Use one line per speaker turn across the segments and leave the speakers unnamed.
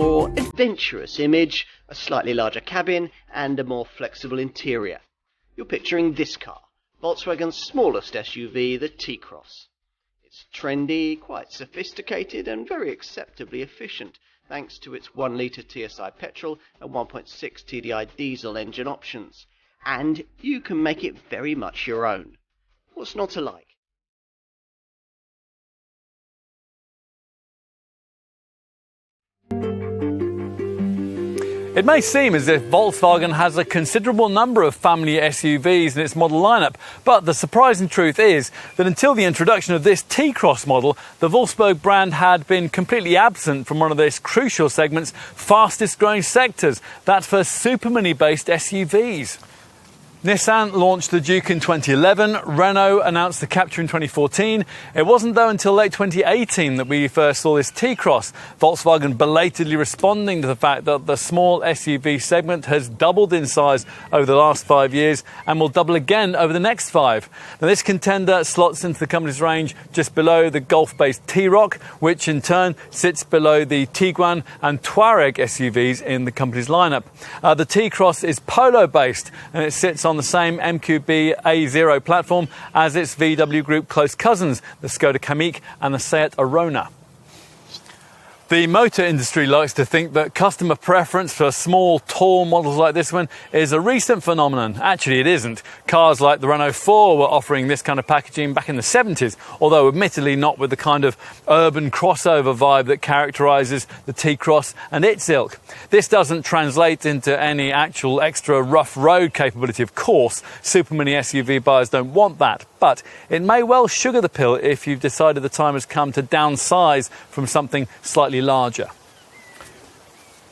more adventurous image, a slightly larger cabin, and a more flexible interior. You're picturing this car, Volkswagen's smallest SUV, the T-Cross. It's trendy, quite sophisticated, and very acceptably efficient, thanks to its 1-litre TSI petrol and 1.6 TDI diesel engine options. And you can make it very much your own. What's not to like?
It may seem as if Volkswagen has a considerable number of family SUVs in its model lineup, but the surprising truth is that until the introduction of this T-Cross model, the Volkswagen brand had been completely absent from one of this crucial segment's fastest growing sectors, that for super mini-based SUVs. Nissan launched the Duke in 2011, Renault announced the Captur in 2014. It wasn't though until late 2018 that we first saw this T-Cross, Volkswagen belatedly responding to the fact that the small SUV segment has doubled in size over the last 5 years and will double again over the next 5. Now this contender slots into the company's range just below the Golf-based T-Roc, which in turn sits below the Tiguan and Touareg SUVs in the company's lineup. The T-Cross is Polo based and it sits on the same MQB A0 platform as its VW Group close cousins, the Skoda Kamiq and the Seat Arona. The motor industry likes to think that customer preference for small, tall models like this one is a recent phenomenon. Actually, it isn't. Cars like the Renault 4 were offering this kind of packaging back in the 70s, although admittedly not with the kind of urban crossover vibe that characterises the T-Cross and its ilk. This doesn't translate into any actual extra rough road capability, of course. Super mini SUV buyers don't want that. But it may well sugar the pill if you've decided the time has come to downsize from something slightly larger.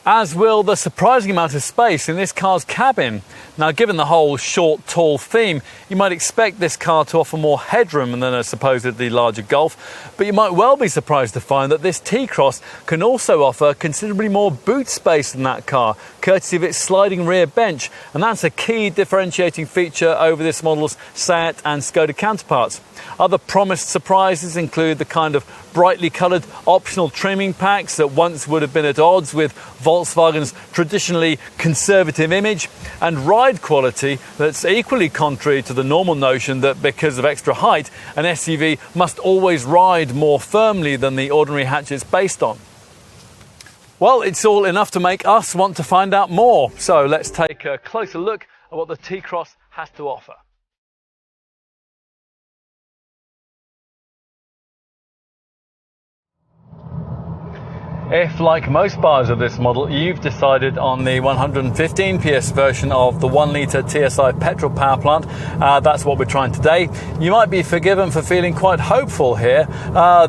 As will the surprising amount of space in this car's cabin. Now, given the whole short, tall theme, you might expect this car to offer more headroom than a supposedly larger Golf, but you might well be surprised to find that this T-Cross can also offer considerably more boot space than that car, courtesy of its sliding rear bench, and that's a key differentiating feature over this model's Seat and Skoda counterparts. Other promised surprises include the kind of brightly coloured optional trimming packs that once would have been at odds with Volkswagen's traditionally conservative image, and ride quality that's equally contrary to the normal notion that because of extra height, an SUV must always ride more firmly than the ordinary hatch it's based on. Well, it's all enough to make us want to find out more, so let's take a closer look at what the T-Cross has to offer. If, like most buyers of this model, you've decided on the 115 PS version of the 1-litre TSI petrol power plant, that's what we're trying today, you might be forgiven for feeling quite hopeful here.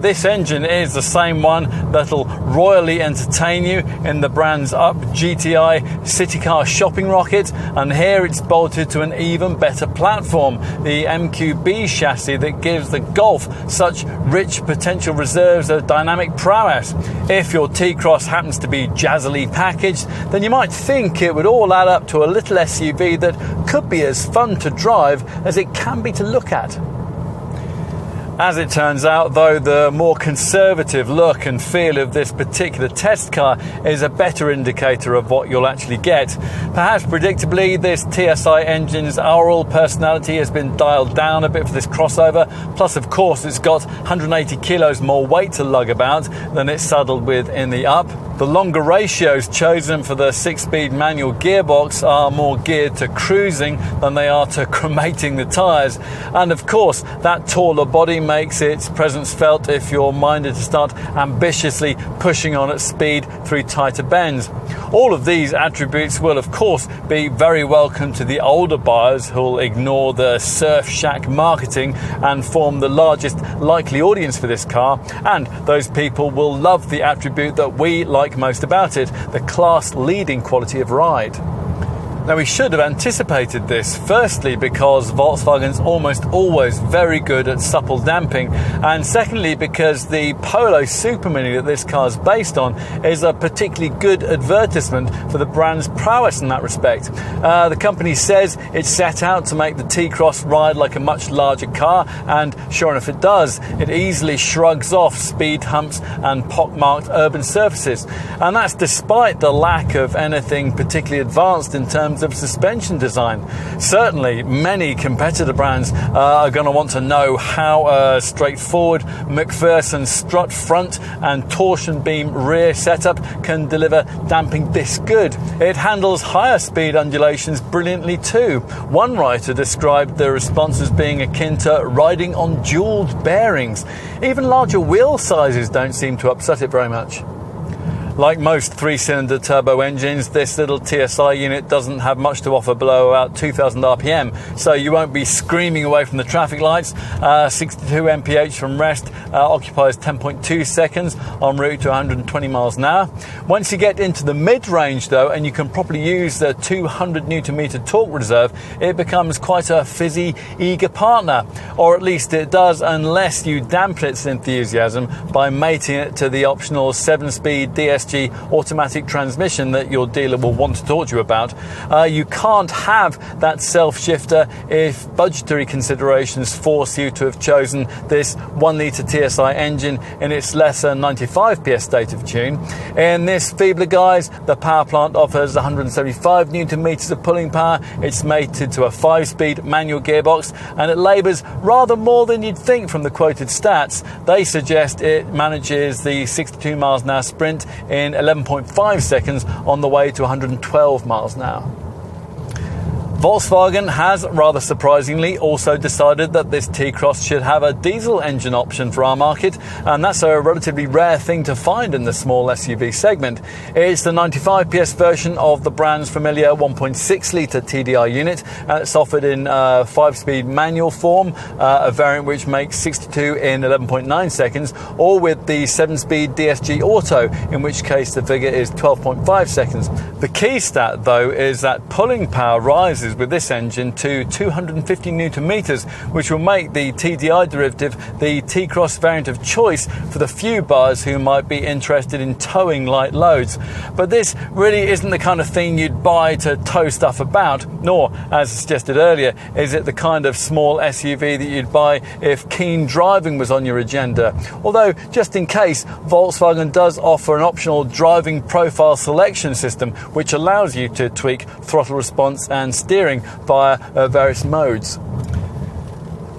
This engine is the same one that'll royally entertain you in the brand's Up GTI city car shopping rocket, and here it's bolted to an even better platform, the MQB chassis that gives the Golf such rich potential reserves of dynamic prowess. If your T-Cross happens to be jazzily packaged, then you might think it would all add up to a little SUV that could be as fun to drive as it can be to look at. As it turns out, though, the more conservative look and feel of this particular test car is a better indicator of what you'll actually get. Perhaps predictably, this TSI engine's aural personality has been dialed down a bit for this crossover. Plus, of course, it's got 180 kilos more weight to lug about than it's saddled with in the Up. The longer ratios chosen for the 6-speed manual gearbox are more geared to cruising than they are to cremating the tyres. And of course, that taller body makes its presence felt if you're minded to start ambitiously pushing on at speed through tighter bends. All of these attributes will of course be very welcome to the older buyers who'll ignore the surf shack marketing and form the largest likely audience for this car, and those people will love the attribute that we like most about it, the class-leading quality of ride. Now, we should have anticipated this, firstly because Volkswagen's almost always very good at supple damping, and secondly because the Polo Super Mini that this car is based on is a particularly good advertisement for the brand's prowess in that respect. The company says it's set out to make the T-Cross ride like a much larger car, and sure enough it does. It easily shrugs off speed humps and pockmarked urban surfaces, and that's despite the lack of anything particularly advanced in terms of suspension design. Certainly many competitor brands are going to want to know how a straightforward McPherson strut front and torsion beam rear setup can deliver damping this good. It handles higher speed undulations brilliantly too. One writer described the response as being akin to riding on jeweled bearings. Even larger wheel sizes don't seem to upset it very much. Like most three-cylinder turbo engines, this little TSI unit doesn't have much to offer below about 2,000 RPM, so you won't be screaming away from the traffic lights. 62 mph from rest occupies 10.2 seconds en route to 120 miles an hour. Once you get into the mid-range though, and you can properly use the 200 Nm torque reserve, it becomes quite a fizzy, eager partner. Or at least it does, unless you dampen its enthusiasm by mating it to the optional 7-speed DSG automatic transmission that your dealer will want to talk to you about. You can't have that self-shifter if budgetary considerations force you to have chosen this 1-litre TSI engine in its lesser 95 PS state of tune. In this feebler guise, the power plant offers 175 Nm of pulling power. It's mated to a 5-speed manual gearbox, and it labours rather more than you'd think from the quoted stats. They suggest it manages the 62 miles an hour sprint in 11.5 seconds on the way to 112 miles an hour. Volkswagen has, rather surprisingly, also decided that this T-Cross should have a diesel engine option for our market, and that's a relatively rare thing to find in the small SUV segment. It's the 95 PS version of the brand's familiar 1.6-litre TDI unit, and it's offered in 5-speed manual form, a variant which makes 62 in 11.9 seconds, or with the 7-speed DSG Auto, in which case the figure is 12.5 seconds. The key stat, though, is that pulling power rises with this engine to 250 Newton meters, which will make the TDI derivative the T-Cross variant of choice for the few buyers who might be interested in towing light loads. But this really isn't the kind of thing you'd buy to tow stuff about, nor, as suggested earlier, is it the kind of small SUV that you'd buy if keen driving was on your agenda. Although, just in case, Volkswagen does offer an optional driving profile selection system which allows you to tweak throttle response and steering via various modes.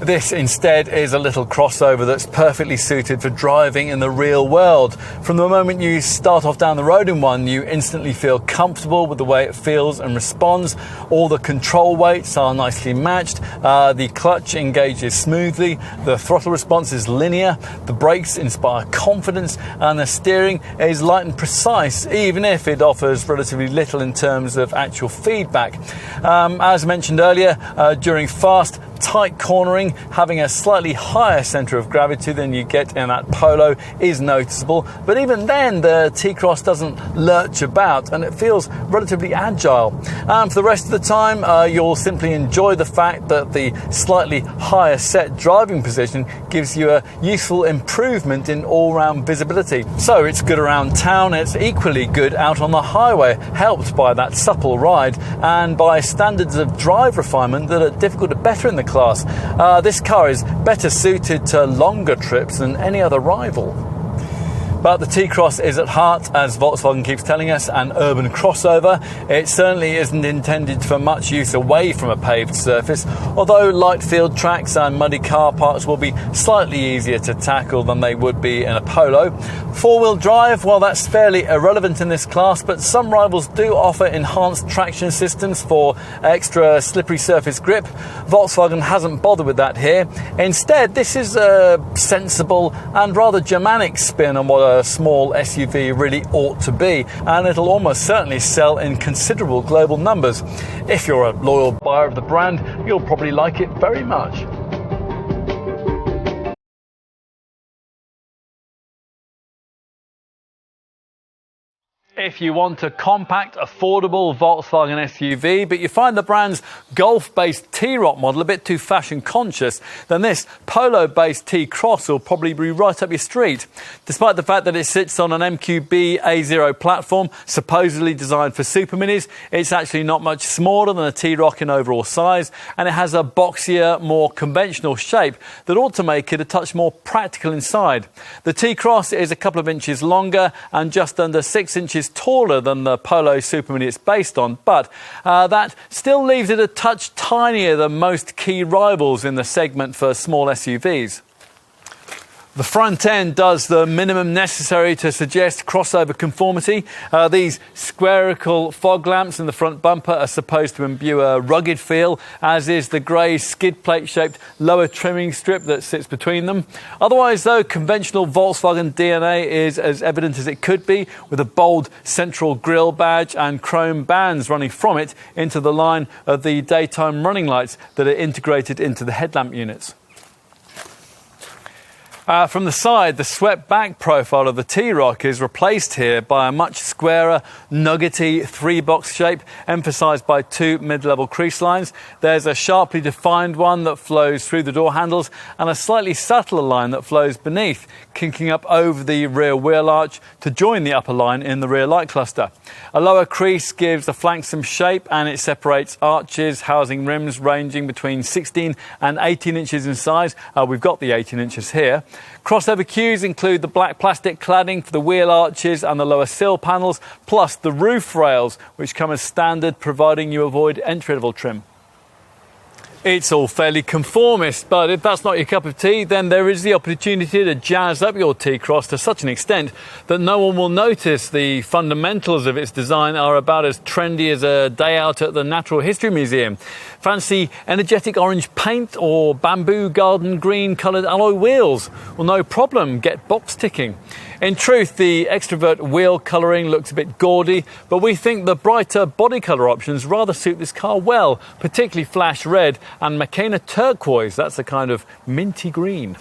This instead is a little crossover that's perfectly suited for driving in the real world. From the moment you start off down the road in one, you instantly feel comfortable with the way it feels and responds. All the control weights are nicely matched, the clutch engages smoothly, the throttle response is linear, the brakes inspire confidence, and the steering is light and precise, even if it offers relatively little in terms of actual feedback. As mentioned earlier, during fast, tight cornering, having a slightly higher centre of gravity than you get in that Polo is noticeable, but even then the T-Cross doesn't lurch about and it feels relatively agile. For the rest of the time, you'll simply enjoy the fact that the slightly higher set driving position gives you a useful improvement in all-round visibility. So it's good around town, it's equally good out on the highway, helped by that supple ride and by standards of drive refinement that are difficult to better in the class. This car is better suited to longer trips than any other rival. But the T-Cross is at heart, as Volkswagen keeps telling us, an urban crossover. It certainly isn't intended for much use away from a paved surface, although light field tracks and muddy car parks will be slightly easier to tackle than they would be in a Polo. Four-wheel drive, well, that's fairly irrelevant in this class, but some rivals do offer enhanced traction systems for extra slippery surface grip. Volkswagen hasn't bothered with that here. Instead, this is a sensible and rather Germanic spin on what a small SUV really ought to be, and it'll almost certainly sell in considerable global numbers. If you're a loyal buyer of the brand, you'll probably like it very much. if you want a compact, affordable Volkswagen SUV, but you find the brand's Golf-based T-Roc model a bit too fashion-conscious, then this Polo-based T-Cross will probably be right up your street. Despite the fact that it sits on an MQB A0 platform, supposedly designed for super minis, it's actually not much smaller than a T-Roc in overall size, and it has a boxier, more conventional shape that ought to make it a touch more practical inside. The T-Cross is a couple of inches longer and just under 6 inches taller than the Polo Super Mini it's based on, but that still leaves it a touch tinier than most key rivals in the segment for small SUVs. The front end does the minimum necessary to suggest crossover conformity. These spherical fog lamps in the front bumper are supposed to imbue a rugged feel, as is the grey skid plate shaped lower trimming strip that sits between them. Otherwise though, conventional Volkswagen DNA is as evident as it could be, with a bold central grille badge and chrome bands running from it into the line of the daytime running lights that are integrated into the headlamp units. From the side, the swept back profile of the T-Roc is replaced here by a much squarer, nuggety 3-box shape, emphasised by 2 mid-level crease lines. There's a sharply defined one that flows through the door handles and a slightly subtler line that flows beneath, kinking up over the rear wheel arch to join the upper line in the rear light cluster. A lower crease gives the flanks some shape, and it separates arches housing rims ranging between 16 and 18 inches in size. We've got the 18 inches here. Crossover cues include the black plastic cladding for the wheel arches and the lower sill panels, plus the roof rails, which come as standard, providing you avoid entry-level trim. It's all fairly conformist, but if that's not your cup of tea, then there is the opportunity to jazz up your T-Cross to such an extent that no one will notice the fundamentals of its design are about as trendy as a day out at the Natural History Museum. Fancy energetic orange paint or bamboo garden green coloured alloy wheels? Well, no problem, get box ticking. In truth, the extrovert wheel colouring looks a bit gaudy, but we think the brighter body colour options rather suit this car well, particularly flash red and Makena turquoise. That's a kind of minty green.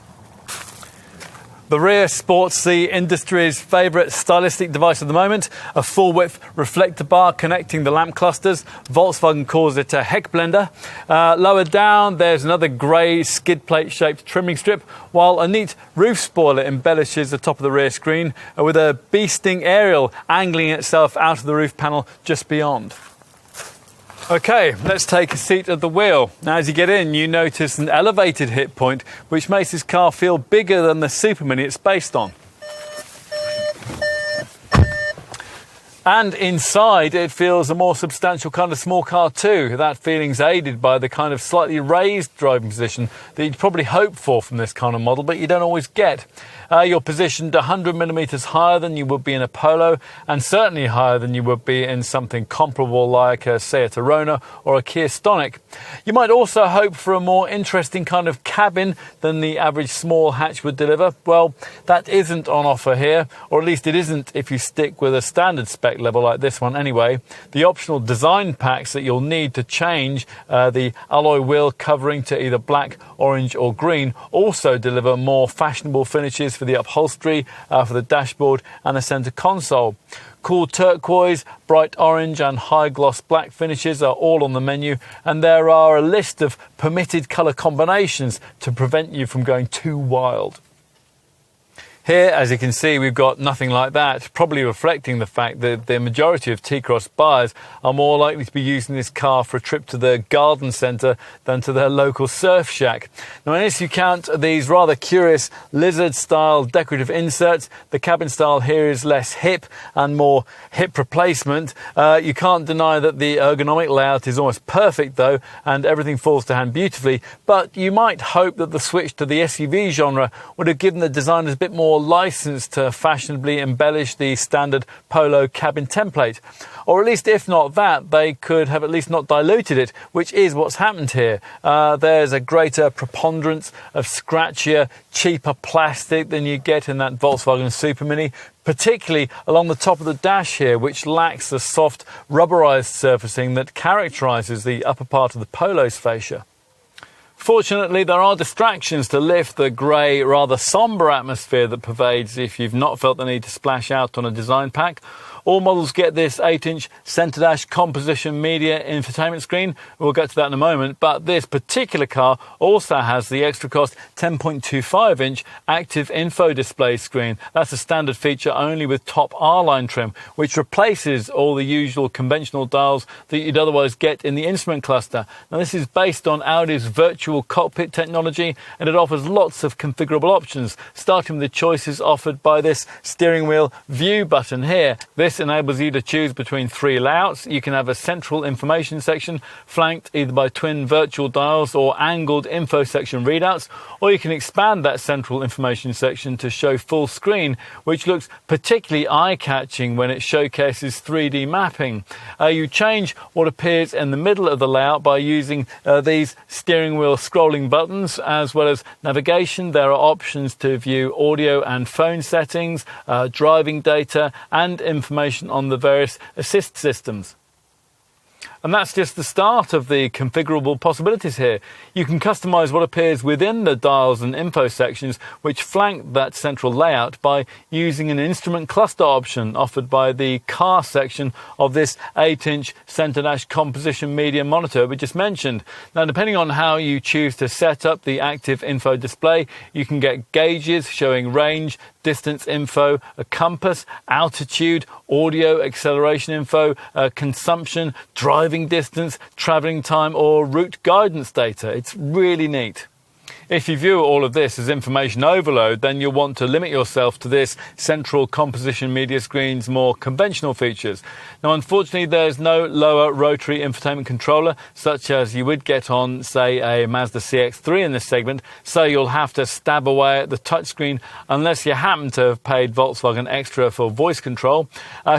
The rear sports the industry's favourite stylistic device at the moment, a full-width reflector bar connecting the lamp clusters. Volkswagen calls it a heck blender. Lower down, there's another grey skid plate-shaped trimming strip, while a neat roof spoiler embellishes the top of the rear screen, with a bee-sting aerial angling itself out of the roof panel just beyond. Okay, let's take a seat at the wheel. Now, as you get in, you notice an elevated hip point, which makes this car feel bigger than the Super Mini it's based on. And inside, it feels a more substantial kind of small car too. That feeling's aided by the kind of slightly raised driving position that you'd probably hope for from this kind of model, but you don't always get. You're positioned 100 millimetres higher than you would be in a Polo, and certainly higher than you would be in something comparable like a Seat Arona or a Kia Stonic. You might also hope for a more interesting kind of cabin than the average small hatch would deliver. Well, that isn't on offer here, or at least it isn't if you stick with a standard spec level like this one anyway. The optional design packs that you'll need to change the alloy wheel covering to either black, orange or green also deliver more fashionable finishes for the upholstery, for the dashboard and the centre console. Cool turquoise, bright orange and high gloss black finishes are all on the menu, and there are a list of permitted colour combinations to prevent you from going too wild. Here, as you can see, we've got nothing like that, probably reflecting the fact that the majority of T-Cross buyers are more likely to be using this car for a trip to their garden centre than to their local surf shack. Now, unless you count these rather curious lizard-style decorative inserts, the cabin style here is less hip and more hip replacement. You can't deny that the ergonomic layout is almost perfect, though, and everything falls to hand beautifully, but you might hope that the switch to the SUV genre would have given the designers a bit more license to fashionably embellish the standard Polo cabin template. Or at least, if not that, they could have at least not diluted it, which is what's happened here. There's a greater preponderance of scratchier, cheaper plastic than you get in that Volkswagen Super Mini, particularly along the top of the dash here, which lacks the soft rubberized surfacing that characterizes the upper part of the Polo's fascia. Fortunately, there are distractions to lift the grey, rather sombre atmosphere that pervades if you've not felt the need to splash out on a design pack. All models get this 8-inch centre dash composition media infotainment screen. We'll get to that in a moment, but this particular car also has the extra cost 10.25-inch active info display screen. That's a standard feature only with top R-line trim, which replaces all the usual conventional dials that you'd otherwise get in the instrument cluster. Now, this is based on Audi's virtual cockpit technology, and it offers lots of configurable options, starting with the choices offered by this steering wheel view button here. This enables you to choose between 3 layouts. You can have a central information section flanked either by twin virtual dials or angled info section readouts, or you can expand that central information section to show full screen, which looks particularly eye-catching when it showcases 3D mapping. You change what appears in the middle of the layout by using these steering wheel scrolling buttons, as well as navigation. There are options to view audio and phone settings, driving data, and information on the various assist systems. And that's just the start of the configurable possibilities here. You can customize what appears within the dials and info sections, which flank that central layout, by using an instrument cluster option offered by the car section of this 8-inch centre dash composition media monitor we just mentioned. Now, depending on how you choose to set up the active info display, you can get gauges showing range, distance info, a compass, altitude, audio, acceleration info, consumption, driving distance, travelling time, or route guidance data. It's really neat. If you view all of this as information overload, then you'll want to limit yourself to this central composition media screen's more conventional features. Now, unfortunately, there's no lower rotary infotainment controller, such as you would get on, say, a Mazda CX-3 in this segment, so you'll have to stab away at the touchscreen unless you happen to have paid Volkswagen extra for voice control.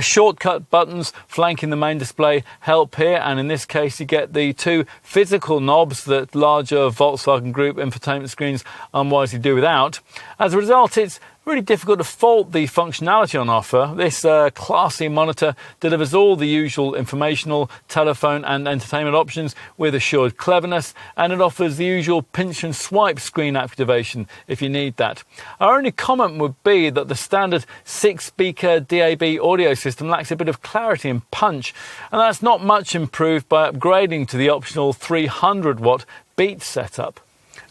Shortcut buttons flanking the main display help here, and in this case you get the 2 physical knobs that larger Volkswagen Group infotainment screens unwisely do without. As a result, it's really difficult to fault the functionality on offer. This classy monitor delivers all the usual informational, telephone and entertainment options with assured cleverness, and it offers the usual pinch and swipe screen activation if you need that. Our only comment would be that the standard 6-speaker DAB audio system lacks a bit of clarity and punch, and that's not much improved by upgrading to the optional 300-watt Beats setup.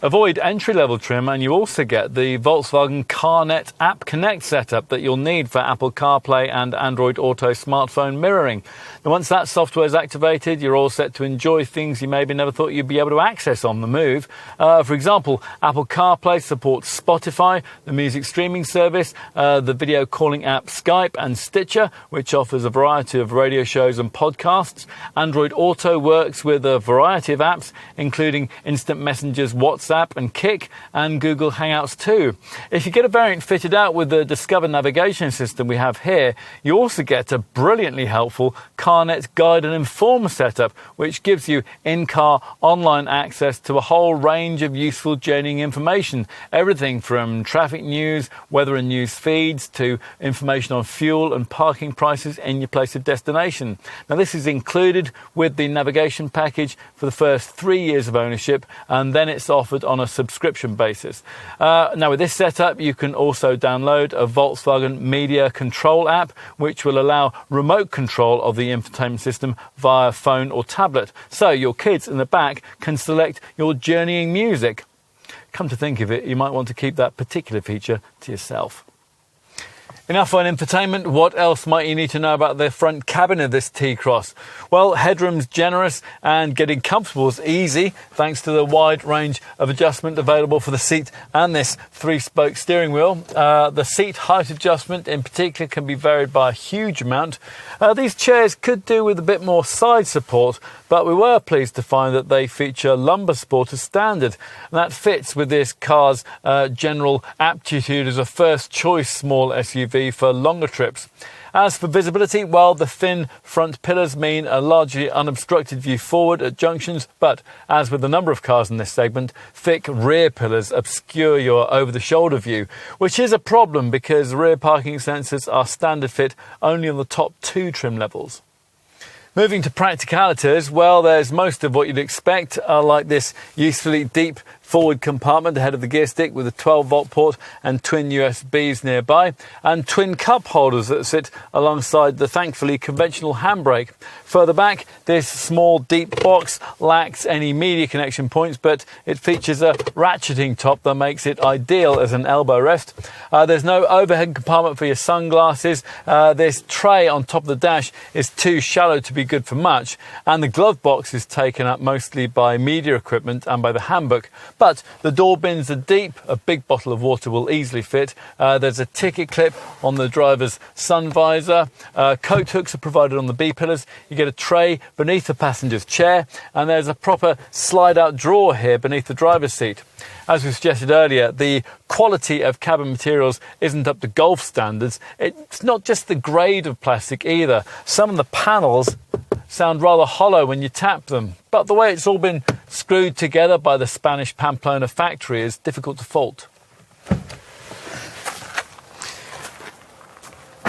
Avoid entry-level trim, and you also get the Volkswagen CarNet App Connect setup that you'll need for Apple CarPlay and Android Auto smartphone mirroring. Now, once that software is activated, you're all set to enjoy things you maybe never thought you'd be able to access on the move. For example, Apple CarPlay supports Spotify, the music streaming service, the video calling app Skype, and Stitcher, which offers a variety of radio shows and podcasts. Android Auto works with a variety of apps, including Instant Messenger's WhatsApp and Kik, and Google Hangouts too. If you get a variant fitted out with the Discover navigation system we have here, you also get a brilliantly helpful CarNet Guide and Inform setup, which gives you in-car online access to a whole range of useful journeying information. Everything from traffic news, weather and news feeds, to information on fuel and parking prices in your place of destination. Now, this is included with the navigation package for the first 3 years of ownership, and then it's offered on a subscription basis. Now, with this setup, you can also download a Volkswagen Media Control app, which will allow remote control of the infotainment system via phone or tablet. So your kids in the back can select your journeying music. Come to think of it, you might want to keep that particular feature to yourself. Enough on infotainment. What else might you need to know about the front cabin of this T-Cross? Well, headroom's generous and getting comfortable is easy thanks to the wide range of adjustment available for the seat and this 3-spoke steering wheel. The seat height adjustment in particular can be varied by a huge amount. These chairs could do with a bit more side support, but we were pleased to find that they feature lumbar support as standard, and that fits with this car's general aptitude as a first choice small SUV for longer trips. As for visibility, well, the thin front pillars mean a largely unobstructed view forward at junctions, but as with a number of cars in this segment, thick rear pillars obscure your over-the-shoulder view, which is a problem because rear parking sensors are standard fit only on the top 2 trim levels. Moving to practicalities, well, there's most of what you'd expect, like this usefully deep forward compartment ahead of the gear stick with a 12-volt port and twin USBs nearby, and twin cup holders that sit alongside the thankfully conventional handbrake. Further back, this small deep box lacks any media connection points, but it features a ratcheting top that makes it ideal as an elbow rest. There's no overhead compartment for your sunglasses. This tray on top of the dash is too shallow to be good for much, and the glove box is taken up mostly by media equipment and by the handbook. But the door bins are deep, a big bottle of water will easily fit. There's a ticket clip on the driver's sun visor. Coat hooks are provided on the B-pillars. You get a tray beneath the passenger's chair, and there's a proper slide-out drawer here beneath the driver's seat. As we suggested earlier, the quality of cabin materials isn't up to Golf standards. It's not just the grade of plastic either. Some of the panels sound rather hollow when you tap them, but the way it's all been screwed together by the Spanish Pamplona factory is difficult to fault.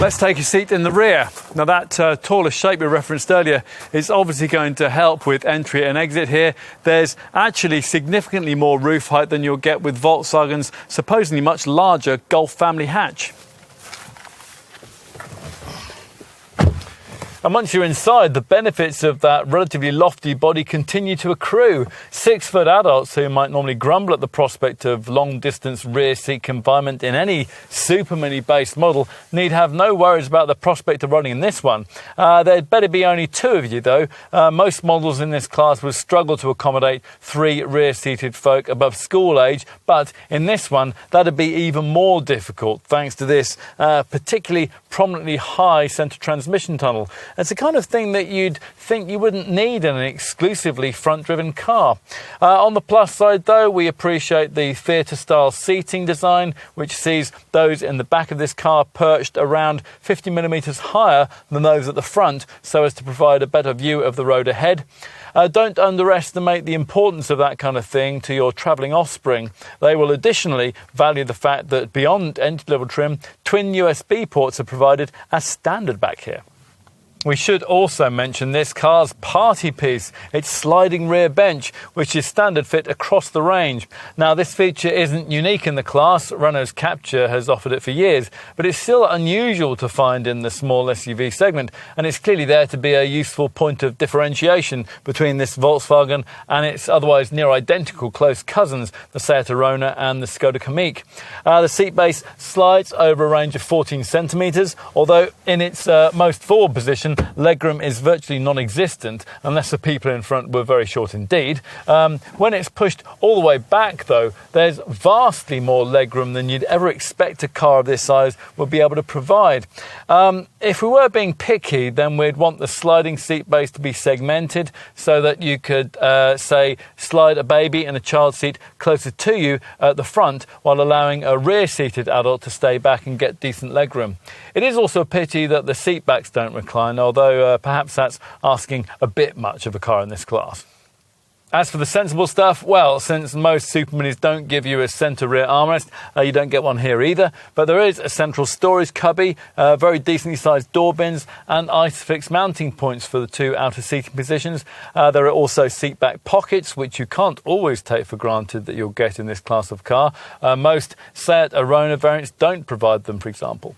Let's take a seat in the rear. Now that taller shape we referenced earlier is obviously going to help with entry and exit here. There's actually significantly more roof height than you'll get with Volkswagen's supposedly much larger Golf family hatch. And once you're inside, the benefits of that relatively lofty body continue to accrue. 6-foot adults who might normally grumble at the prospect of long-distance rear seat confinement in any Super Mini-based model need have no worries about the prospect of running in this one. There'd better be only 2 of you, though. Most models in this class would struggle to accommodate 3 rear-seated folk above school age, but in this one, that'd be even more difficult thanks to this particularly prominently high centre transmission tunnel. It's the kind of thing that you'd think you wouldn't need in an exclusively front-driven car. On the plus side, though, we appreciate the theatre-style seating design, which sees those in the back of this car perched around 50mm higher than those at the front, so as to provide a better view of the road ahead. Don't underestimate the importance of that kind of thing to your travelling offspring. They will additionally value the fact that beyond entry-level trim, twin USB ports are provided as standard back here. We should also mention this car's party piece, its sliding rear bench, which is standard fit across the range. Now, this feature isn't unique in the class. Renault's Captur has offered it for years, but it's still unusual to find in the small SUV segment, and it's clearly there to be a useful point of differentiation between this Volkswagen and its otherwise near identical close cousins, the Seat Arona and the Skoda Kamiq. The seat base slides over a range of 14 centimetres, although in its most forward position, legroom is virtually non-existent unless the people in front were very short indeed. When it's pushed all the way back, though, there's vastly more legroom than you'd ever expect a car of this size would be able to provide. If we were being picky, then we'd want the sliding seat base to be segmented so that you could, say, slide a baby in a child seat closer to you at the front while allowing a rear-seated adult to stay back and get decent legroom. It is also a pity that the seat backs don't recline, although perhaps that's asking a bit much of a car in this class. As for the sensible stuff, well, since most Super Minis don't give you a centre rear armrest, you don't get one here either, but there is a central storage cubby, very decently sized door bins and ISOFIX mounting points for the 2 outer seating positions. There are also seat back pockets, which you can't always take for granted that you'll get in this class of car. Most Seat Arona variants don't provide them, for example.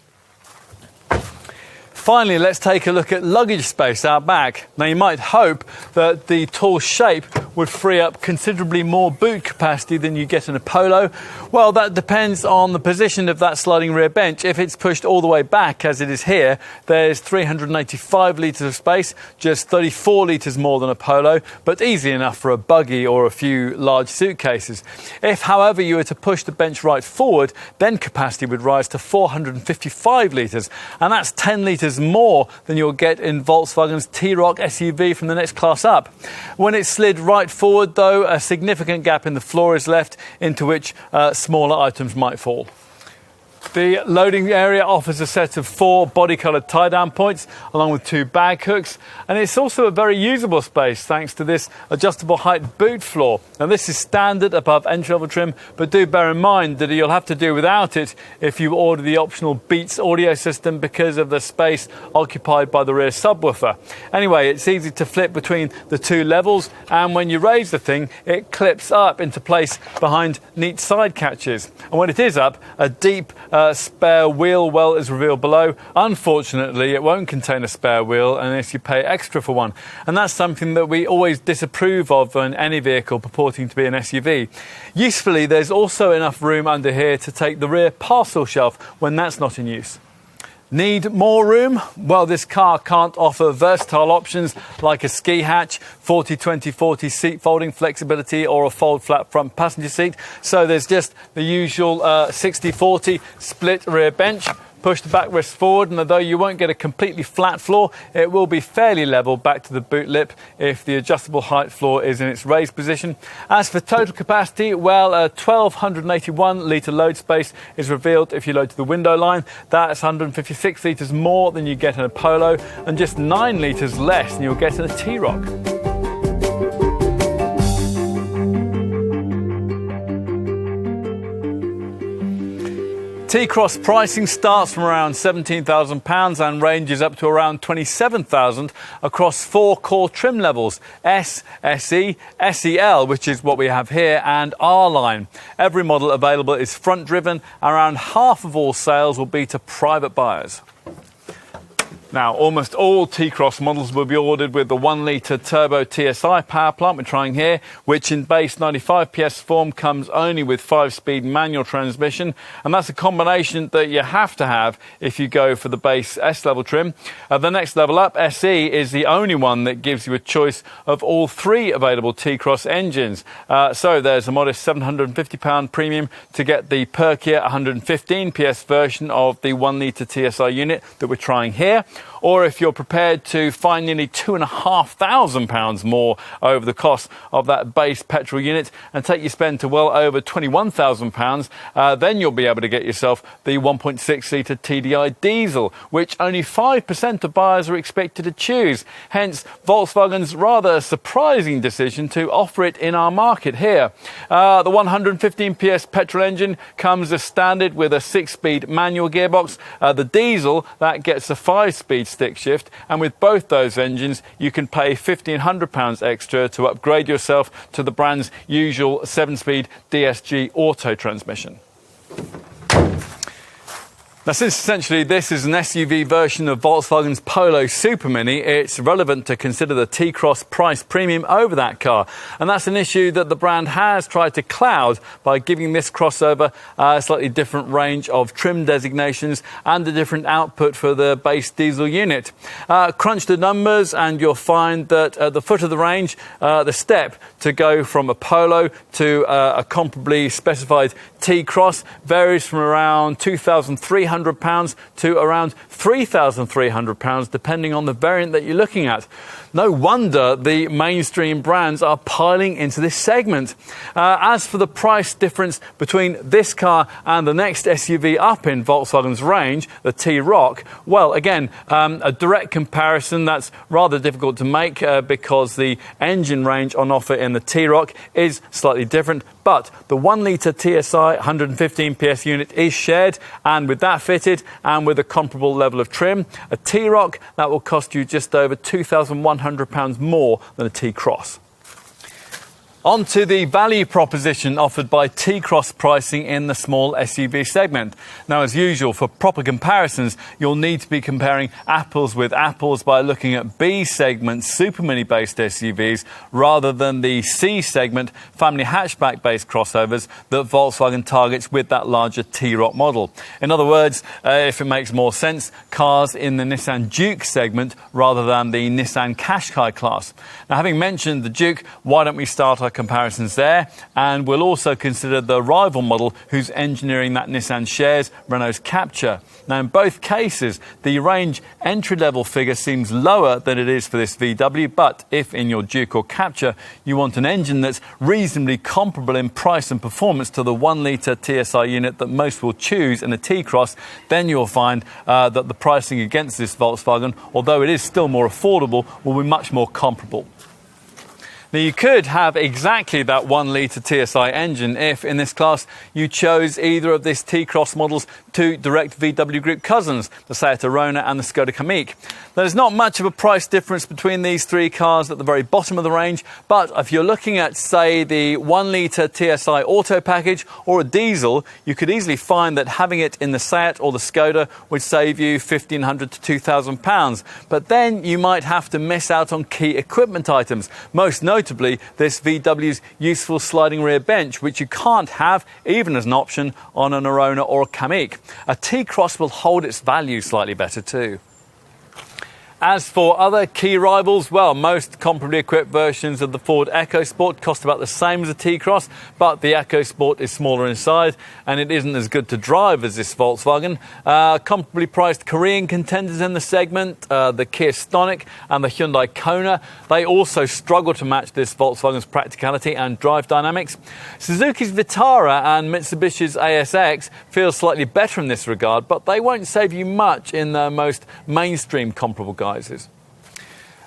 Finally, let's take a look at luggage space out back. Now, you might hope that the tall shape would free up considerably more boot capacity than you get in a Polo. Well, that depends on the position of that sliding rear bench. If it's pushed all the way back, as it is here, there's 385 litres of space, just 34 litres more than a Polo, but easy enough for a buggy or a few large suitcases. If, however, you were to push the bench right forward, then capacity would rise to 455 litres, and that's 10 litres more than you'll get in Volkswagen's T-Roc SUV from the next class up. When it's slid right forward, though, a significant gap in the floor is left into which smaller items might fall. The loading area offers a set of 4 body-coloured tie-down points along with 2 bag hooks, and it's also a very usable space thanks to this adjustable height boot floor. Now this is standard above entry-level trim, but do bear in mind that you'll have to do without it if you order the optional Beats audio system because of the space occupied by the rear subwoofer. Anyway, it's easy to flip between the 2 levels, and when you raise the thing, it clips up into place behind neat side catches. And when it is up, a deep spare wheel well is revealed below. Unfortunately, it won't contain a spare wheel unless you pay extra for one, and that's something that we always disapprove of on any vehicle purporting to be an SUV. Usefully, there's also enough room under here to take the rear parcel shelf when that's not in use. Need more room? Well, this car can't offer versatile options like a ski hatch, 40-20-40 seat folding flexibility, or a fold flat front passenger seat. So there's just the usual 60-40 split rear bench. Push the backrest forward, and although you won't get a completely flat floor, it will be fairly level back to the boot lip if the adjustable height floor is in its raised position. As for total capacity, well, a 1,281 litre load space is revealed if you load to the window line. That's 156 litres more than you get in a Polo, and just 9 litres less than you'll get in a T-Roc. T-Cross pricing starts from around £17,000 and ranges up to around £27,000 across 4 core trim levels: S, SE, SEL, which is what we have here, and R-Line. Every model available is front-driven, and around half of all sales will be to private buyers. Now, almost all T-Cross models will be ordered with the 1-litre turbo TSI power plant we're trying here, which in base 95 PS form comes only with 5-speed manual transmission, and that's a combination that you have to have if you go for the base S-level trim. The next level up, SE, is the only one that gives you a choice of all 3 available T-Cross engines. So there's a modest £750 premium to get the perkier 115 PS version of the 1-litre TSI unit that we're trying here. Or if you're prepared to find nearly £2,500 more over the cost of that base petrol unit and take your spend to well over £21,000, then you'll be able to get yourself the 1.6-litre TDI diesel, which only 5% of buyers are expected to choose. Hence, Volkswagen's rather surprising decision to offer it in our market here. The 115 PS petrol engine comes as standard with a 6-speed manual gearbox. The diesel, that gets a 5-speed stick shift, and with both those engines you can pay £1,500 extra to upgrade yourself to the brand's usual 7-speed DSG auto transmission. Now, since essentially this is an SUV version of Volkswagen's Polo Super Mini, it's relevant to consider the T-Cross price premium over that car. And that's an issue that the brand has tried to cloud by giving this crossover a slightly different range of trim designations and a different output for the base diesel unit. Crunch the numbers and you'll find that at the foot of the range, the step to go from a Polo to a comparably specified T-Cross varies from around £2,300 to around £3,300, depending on the variant that you're looking at. No wonder the mainstream brands are piling into this segment. As for the price difference between this car and the next SUV up in Volkswagen's range, the T-Roc, well, again, a direct comparison that's rather difficult to make because the engine range on offer in the T-Roc is slightly different. But the 1-litre TSI 115 PS unit is shared, and with that fitted and with a comparable level of trim, a T-Roc that will cost you just over £2,100 more than a T-Cross. On to the value proposition offered by T-Cross pricing in the small SUV segment. Now, as usual, for proper comparisons, you'll need to be comparing apples with apples by looking at B segment Super Mini based SUVs rather than the C segment family hatchback based crossovers that Volkswagen targets with that larger T-Roc model. In other words, if it makes more sense, cars in the Nissan Juke segment rather than the Nissan Qashqai class. Now, having mentioned the Juke, why don't we start our comparisons there, and we'll also consider the rival model whose engineering that Nissan shares, Renault's Captur. Now, in both cases, the range entry-level figure seems lower than it is for this VW, but if in your Duke or Captur you want an engine that's reasonably comparable in price and performance to the 1-litre TSI unit that most will choose in a T-Cross, then you'll find that the pricing against this Volkswagen, although it is still more affordable, will be much more comparable. Now, you could have exactly that 1-litre TSI engine if, in this class, you chose either of these T-Cross models' two direct VW Group cousins, the Seat Arona and the Skoda Kamiq. There's not much of a price difference between these three cars at the very bottom of the range, but if you're looking at, say, the 1-litre TSI Auto package or a diesel, you could easily find that having it in the Seat or the Skoda would save you £1,500 to £2,000. But then you might have to miss out on key equipment items, most notably this VW's useful sliding rear bench, which you can't have, even as an option, on an Arona or a Kamiq. A T-Cross will hold its value slightly better too. As for other key rivals, well, most comparably equipped versions of the Ford EcoSport cost about the same as a T-Cross, but the EcoSport is smaller inside and it isn't as good to drive as this Volkswagen. Comparably priced Korean contenders in the segment, the Kia Stonic and the Hyundai Kona, they also struggle to match this Volkswagen's practicality and drive dynamics. Suzuki's Vitara and Mitsubishi's ASX feel slightly better in this regard, but they won't save you much in their most mainstream comparable guises.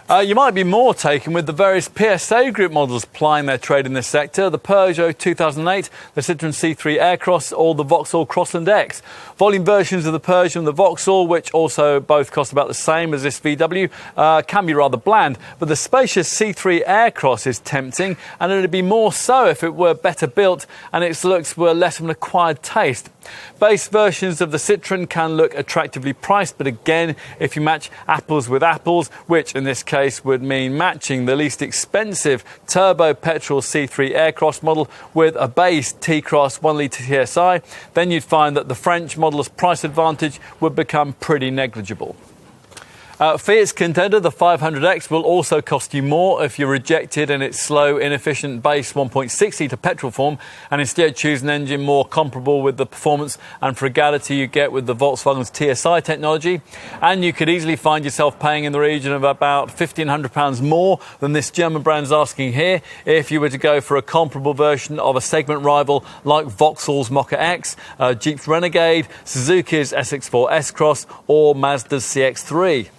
You might be more taken with the various PSA Group models plying their trade in this sector, the Peugeot 2008, the Citroën C3 Aircross or the Vauxhall Crossland X. Volume versions of the Peugeot and the Vauxhall, which also both cost about the same as this VW, can be rather bland, but the spacious C3 Aircross is tempting, and it would be more so if it were better built and its looks were less of an acquired taste. Base versions of the Citroën can look attractively priced, but again, if you match apples with apples, which in this case would mean matching the least expensive turbo petrol C3 Aircross model with a base T-Cross 1-litre TSI, then you'd find that the French model's price advantage would become pretty negligible. Fiat's contender, the 500X, will also cost you more if you're rejected in its slow, inefficient base 1.6-litre petrol form and instead choose an engine more comparable with the performance and frugality you get with the Volkswagen's TSI technology. And you could easily find yourself paying in the region of about £1,500 more than this German brand's asking here if you were to go for a comparable version of a segment rival like Vauxhall's Mokka X, Jeep's Renegade, Suzuki's SX4 S-Cross or Mazda's CX-3.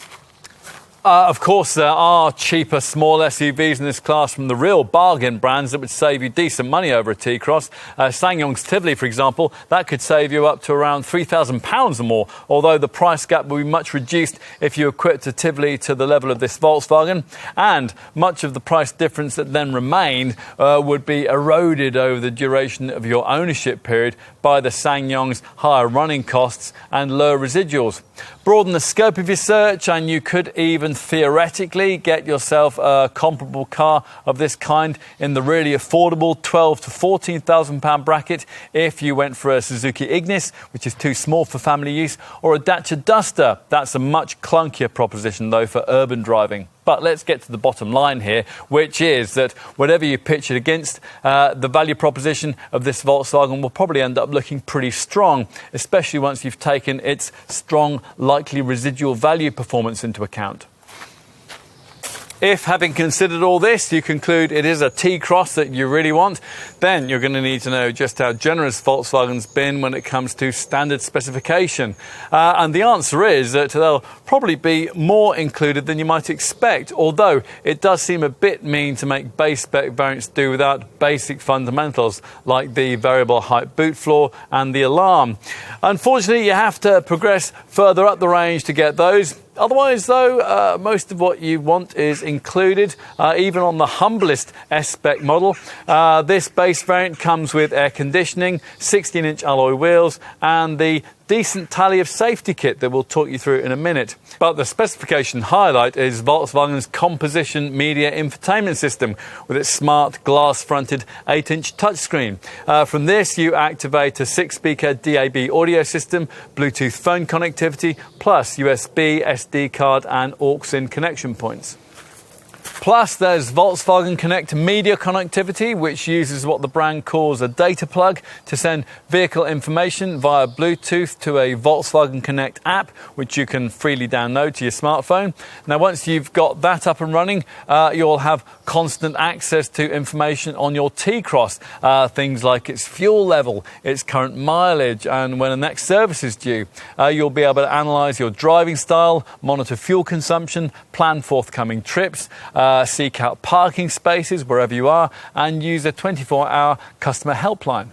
Of course, there are cheaper small SUVs in this class from the real bargain brands that would save you decent money over a T-Cross. SsangYong's Tivoli, for example, that could save you up to around £3,000 or more, although the price gap will be much reduced if you equipped a Tivoli to the level of this Volkswagen, and much of the price difference that then remained would be eroded over the duration of your ownership period by the SsangYong's higher running costs and lower residuals. Broaden the scope of your search and you could even theoretically get yourself a comparable car of this kind in the really affordable £12,000 to £14,000 bracket if you went for a Suzuki Ignis, which is too small for family use, or a Dacia Duster. That's a much clunkier proposition though for urban driving. But let's get to the bottom line here, which is that whatever you pitch it against, the value proposition of this Volkswagen will probably end up looking pretty strong, especially once you've taken its strong, likely residual value performance into account. If, having considered all this, you conclude it is a T-Cross that you really want, then you're going to need to know just how generous Volkswagen's been when it comes to standard specification. And the answer is that there'll probably be more included than you might expect, although it does seem a bit mean to make base spec variants do without basic fundamentals like the variable height boot floor and the alarm. Unfortunately, you have to progress further up the range to get those. Otherwise, though, most of what you want is included, even on the humblest S-Spec model. This base variant comes with air conditioning, 16-inch alloy wheels, and the decent tally of safety kit that we'll talk you through in a minute. But the specification highlight is Volkswagen's composition media infotainment system with its smart glass-fronted 8-inch touchscreen. From this, you activate a 6-speaker DAB audio system, Bluetooth phone connectivity, plus USB, SD card and aux-in connection points. Plus, there's Volkswagen Connect media connectivity, which uses what the brand calls a data plug to send vehicle information via Bluetooth to a Volkswagen Connect app, which you can freely download to your smartphone. Now, once you've got that up and running, you'll have constant access to information on your T-Cross, things like its fuel level, its current mileage, and when the next service is due. You'll be able to analyse your driving style, monitor fuel consumption, plan forthcoming trips, seek out parking spaces wherever you are, and use a 24-hour customer helpline.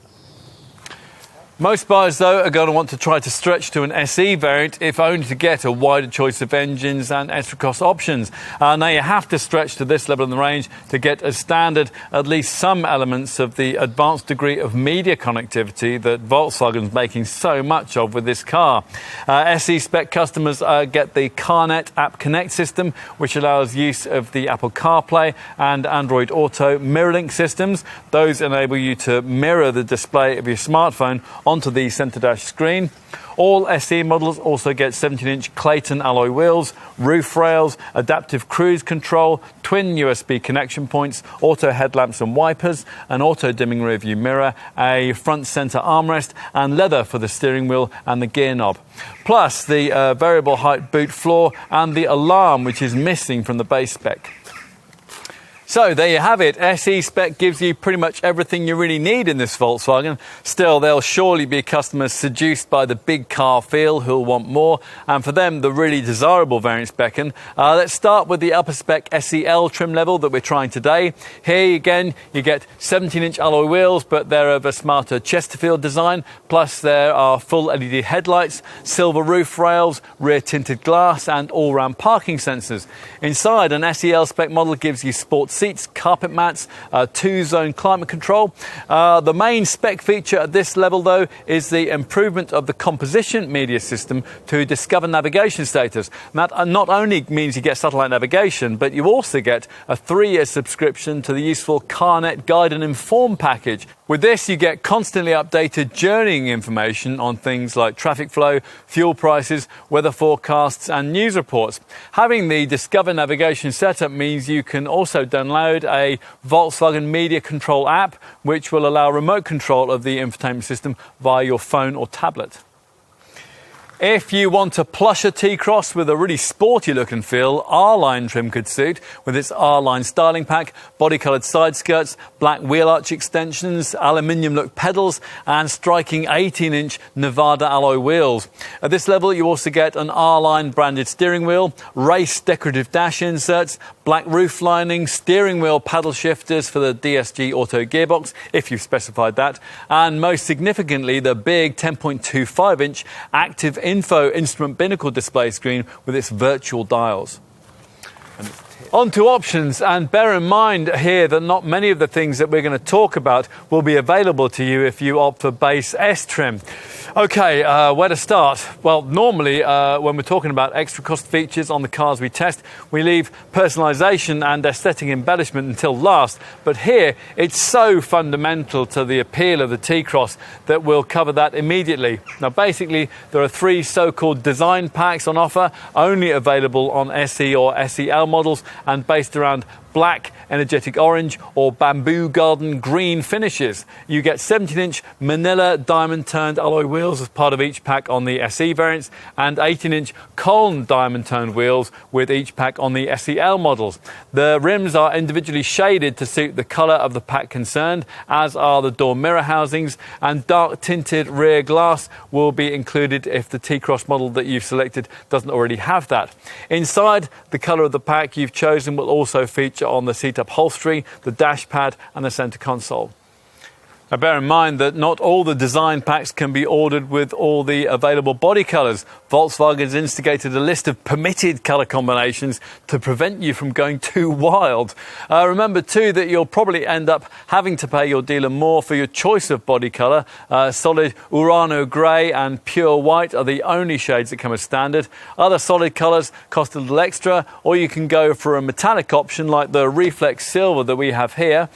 Most buyers, though, are going to want to try to stretch to an SE variant, if only to get a wider choice of engines and extra cost options. Now, you have to stretch to this level in the range to get as standard at least some elements of the advanced degree of media connectivity that Volkswagen's making so much of with this car. SE spec customers get the CarNet App Connect system, which allows use of the Apple CarPlay and Android Auto MirrorLink systems. Those enable you to mirror the display of your smartphone onto the centre dash screen. All SE models also get 17-inch Clayton alloy wheels, roof rails, adaptive cruise control, twin USB connection points, auto headlamps and wipers, an auto-dimming rearview mirror, a front centre armrest, and leather for the steering wheel and the gear knob. Plus the variable height boot floor and the alarm, which is missing from the base spec. So there you have it. SE spec gives you pretty much everything you really need in this Volkswagen. Still, there'll surely be customers seduced by the big car feel who'll want more, and for them, the really desirable variants beckon. Let's start with the upper spec SEL trim level that we're trying today. Here again, you get 17-inch alloy wheels, but they're of a smarter Chesterfield design. Plus, there are full LED headlights, silver roof rails, rear tinted glass, and all-round parking sensors. Inside, an SEL spec model gives you sports seats, carpet mats, two-zone climate control. The main spec feature at this level, though, is the improvement of the composition media system to discover navigation status. That not only means you get satellite navigation, but you also get a 3-year subscription to the useful CarNet Guide and Inform package. With this, you get constantly updated journeying information on things like traffic flow, fuel prices, weather forecasts, and news reports. Having the Discover navigation setup means you can also download a Volkswagen Media Control app, which will allow remote control of the infotainment system via your phone or tablet. If you want a plusher T-Cross with a really sporty look and feel, R-Line trim could suit, with its R-Line styling pack, body-coloured side skirts, black wheel arch extensions, aluminium look pedals, and striking 18-inch Nevada alloy wheels. At this level, you also get an R-Line branded steering wheel, race decorative dash inserts, black roof lining, steering wheel paddle shifters for the DSG Auto gearbox, if you've specified that, and most significantly, the big 10.25-inch active info instrument binnacle display screen with its virtual dials. On to options, and bear in mind here that not many of the things that we're going to talk about will be available to you if you opt for base S trim. Okay, where to start? Well, normally when we're talking about extra cost features on the cars we test, we leave personalisation and aesthetic embellishment until last, but here it's so fundamental to the appeal of the T-Cross that we'll cover that immediately. Now basically there are 3 so-called design packs on offer, only available on SE or SEL models and based around black, energetic orange or bamboo garden green finishes. You get 17-inch Manila diamond-turned alloy wheels as part of each pack on the SE variants and 18-inch Colne diamond-toned wheels with each pack on the SEL models. The rims are individually shaded to suit the colour of the pack concerned, as are the door mirror housings, and dark tinted rear glass will be included if the T-Cross model that you've selected doesn't already have that. Inside, the colour of the pack you've chosen will also feature on the seat upholstery, the dash pad and the centre console. Now bear in mind that not all the design packs can be ordered with all the available body colours. Volkswagen's instigated a list of permitted colour combinations to prevent you from going too wild. Remember too that you'll probably end up having to pay your dealer more for your choice of body colour. Solid Urano grey and pure white are the only shades that come as standard. Other solid colours cost a little extra, or you can go for a metallic option like the Reflex Silver that we have here.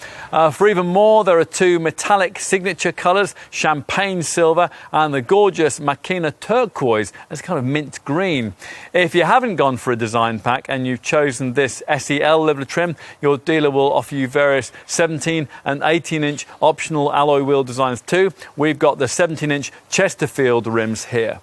For even more, there are 2 metallic metallic signature colours, champagne silver, and the gorgeous Machina turquoise as kind of mint green. If you haven't gone for a design pack and you've chosen this SEL level of trim, your dealer will offer you various 17 and 18-inch optional alloy wheel designs too. We've got the 17-inch Chesterfield rims here.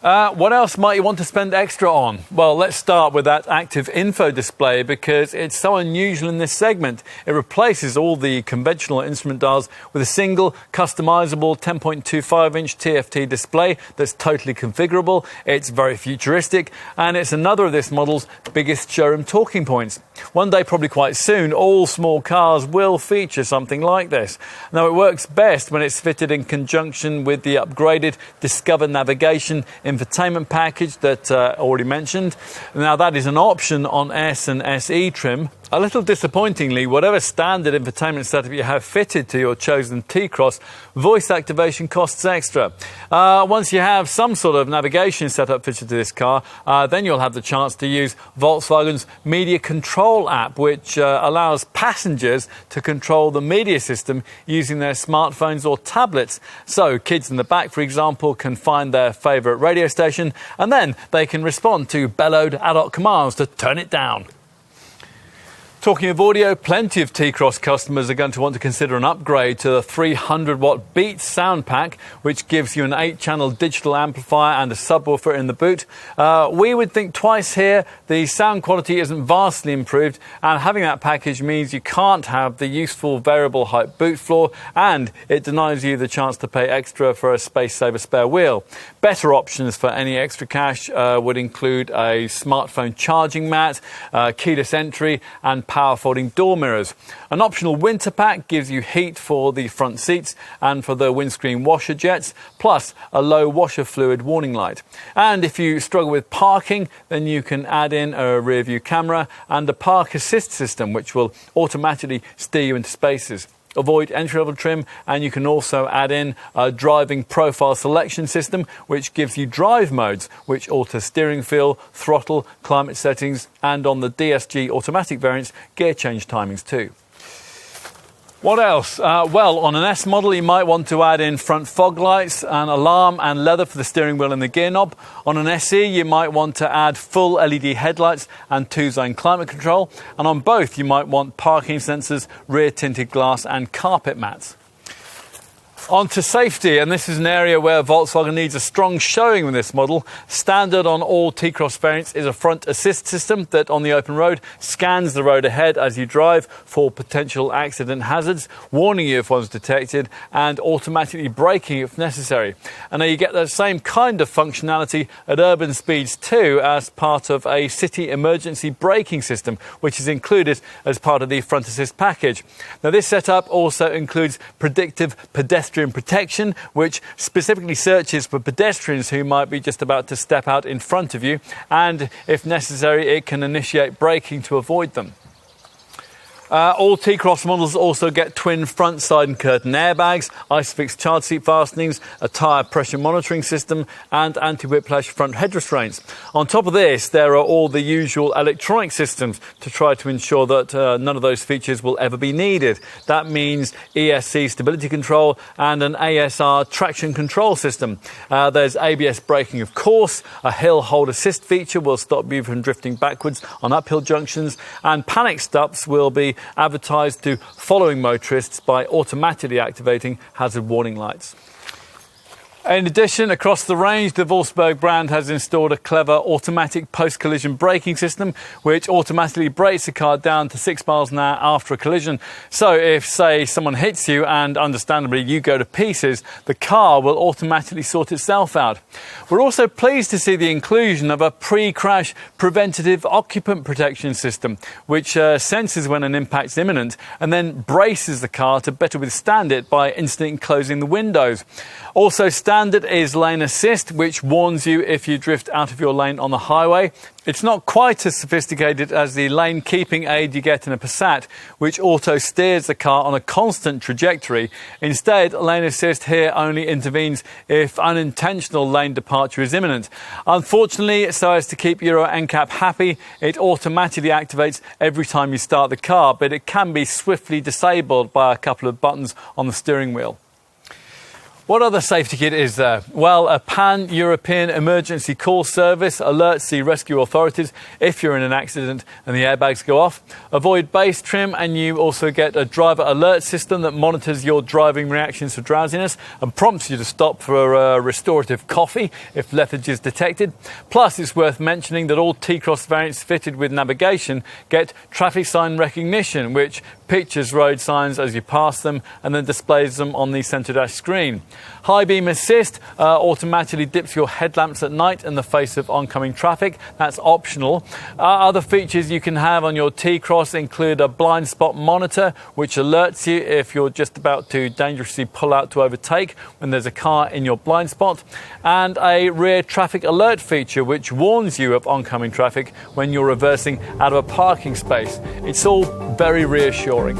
What else might you want to spend extra on? Well, let's start with that active info display because it's so unusual in this segment. It replaces all the conventional instrument dials with a single customizable 10.25-inch TFT display that's totally configurable. It's very futuristic, and it's another of this model's biggest showroom talking points. One day, probably quite soon, all small cars will feature something like this. Now, it works best when it's fitted in conjunction with the upgraded Discover navigation infotainment package that already mentioned. Now, that is an option on S and SE trim. A little disappointingly, whatever standard infotainment setup you have fitted to your chosen T-Cross, voice activation costs extra. Once you have some sort of navigation setup fitted to this car, then you'll have the chance to use Volkswagen's Media Control app, which allows passengers to control the media system using their smartphones or tablets. So kids in the back, for example, can find their favourite radio station, and then they can respond to bellowed adult commands to turn it down. Talking of audio, plenty of T-Cross customers are going to want to consider an upgrade to the 300-watt Beats sound pack, which gives you an 8-channel digital amplifier and a subwoofer in the boot. We would think twice here. The sound quality isn't vastly improved, and having that package means you can't have the useful variable height boot floor, and it denies you the chance to pay extra for a space-saver spare wheel. Better options for any extra cash would include a smartphone charging mat, keyless entry, and power folding door mirrors. An optional winter pack gives you heat for the front seats and for the windscreen washer jets, plus a low washer fluid warning light. And if you struggle with parking, then you can add in a rear view camera and a park assist system, which will automatically steer you into spaces. Avoid entry-level trim, and you can also add in a driving profile selection system, which gives you drive modes, which alter steering feel, throttle, climate settings, and on the DSG automatic variants, gear change timings too. What else? Well, on an S model, you might want to add in front fog lights, an alarm and leather for the steering wheel and the gear knob. On an SE, you might want to add full LED headlights and 2-zone climate control. And on both, you might want parking sensors, rear tinted glass and carpet mats. On to safety, and this is an area where Volkswagen needs a strong showing with this model. Standard on all T-Cross variants is a front assist system that on the open road scans the road ahead as you drive for potential accident hazards, warning you if one's detected and automatically braking if necessary. And now you get the same kind of functionality at urban speeds too, as part of a city emergency braking system, which is included as part of the front assist package. Now, this setup also includes predictive pedestrian protection, which specifically searches for pedestrians who might be just about to step out in front of you, and if necessary it can initiate braking to avoid them. All T-Cross models also get twin front side and curtain airbags, ISOFIX child seat fastenings, a tyre pressure monitoring system and anti-whiplash front head restraints. On top of this, there are all the usual electronic systems to try to ensure that none of those features will ever be needed. That means ESC stability control and an ASR traction control system. There's ABS braking, of course. A hill hold assist feature will stop you from drifting backwards on uphill junctions, and panic stops will be advertised to following motorists by automatically activating hazard warning lights. In addition, across the range, the Volkswagen brand has installed a clever automatic post-collision braking system, which automatically brakes the car down to 6 miles an hour after a collision. So if, say, someone hits you and, understandably, you go to pieces, the car will automatically sort itself out. We're also pleased to see the inclusion of a pre-crash preventative occupant protection system, which senses when an impact is imminent and then braces the car to better withstand it by instantly closing the windows. Also, standard Standard is lane assist, which warns you if you drift out of your lane on the highway. It's not quite as sophisticated as the lane keeping aid you get in a Passat, which auto steers the car on a constant trajectory. Instead, lane assist here only intervenes if unintentional lane departure is imminent. Unfortunately, so as to keep Euro NCAP happy, it automatically activates every time you start the car, but it can be swiftly disabled by a couple of buttons on the steering wheel. What other safety kit is there? Well, a pan-European emergency call service alerts the rescue authorities if you're in an accident and the airbags go off. Avoid base trim, and you also get a driver alert system that monitors your driving reactions to drowsiness and prompts you to stop for a restorative coffee if lethargy is detected. Plus, it's worth mentioning that all T-Cross variants fitted with navigation get traffic sign recognition, which pictures road signs as you pass them and then displays them on the centre dash screen. High beam assist automatically dips your headlamps at night in the face of oncoming traffic. That's optional. Other features you can have on your T-Cross include a blind spot monitor, which alerts you if you're just about to dangerously pull out to overtake when there's a car in your blind spot, and a rear traffic alert feature, which warns you of oncoming traffic when you're reversing out of a parking space. It's all very reassuring.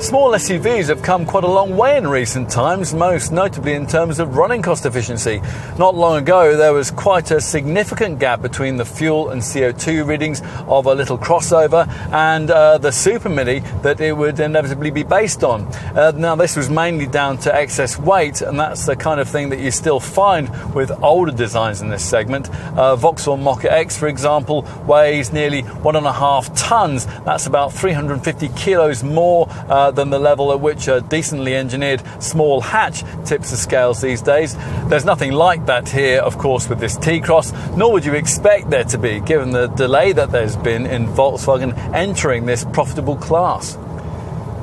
Small SUVs have come quite a long way in recent times, most notably in terms of running cost efficiency. Not long ago, there was quite a significant gap between the fuel and CO2 readings of a little crossover and the Super Mini that it would inevitably be based on. Now, this was mainly down to excess weight, and that's the kind of thing that you still find with older designs in this segment. Vauxhall Mokka X, for example, weighs nearly 1.5 tons. That's about 350 kilos more than the level at which a decently engineered small hatch tips the scales these days. There's nothing like that here, of course, with this T-Cross, nor would you expect there to be, given the delay that there's been in Volkswagen entering this profitable class.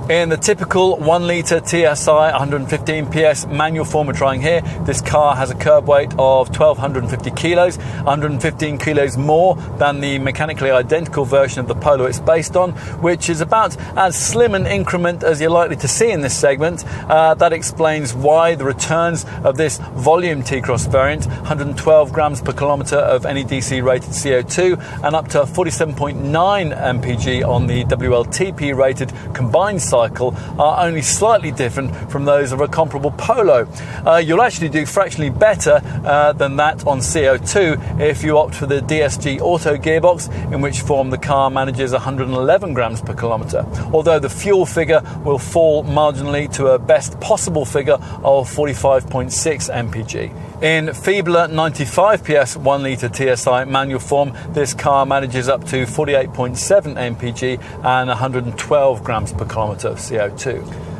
In the typical 1-litre TSI 115 PS manual form we're trying here, this car has a curb weight of 1,250 kilos, 115 kilos more than the mechanically identical version of the Polo it's based on, which is about as slim an increment as you're likely to see in this segment. That explains why the returns of this volume T-Cross variant, 112 grams per kilometre of NEDC rated CO2 and up to 47.9 mpg on the WLTP rated combined cycle, are only slightly different from those of a comparable Polo. You'll actually do fractionally better than that on CO2 if you opt for the DSG Auto gearbox, in which form the car manages 111 grams per kilometre, although the fuel figure will fall marginally to a best possible figure of 45.6 mpg. In feebler 95 PS 1-litre TSI manual form, this car manages up to 48.7 mpg and 112 grams per kilometre of CO2.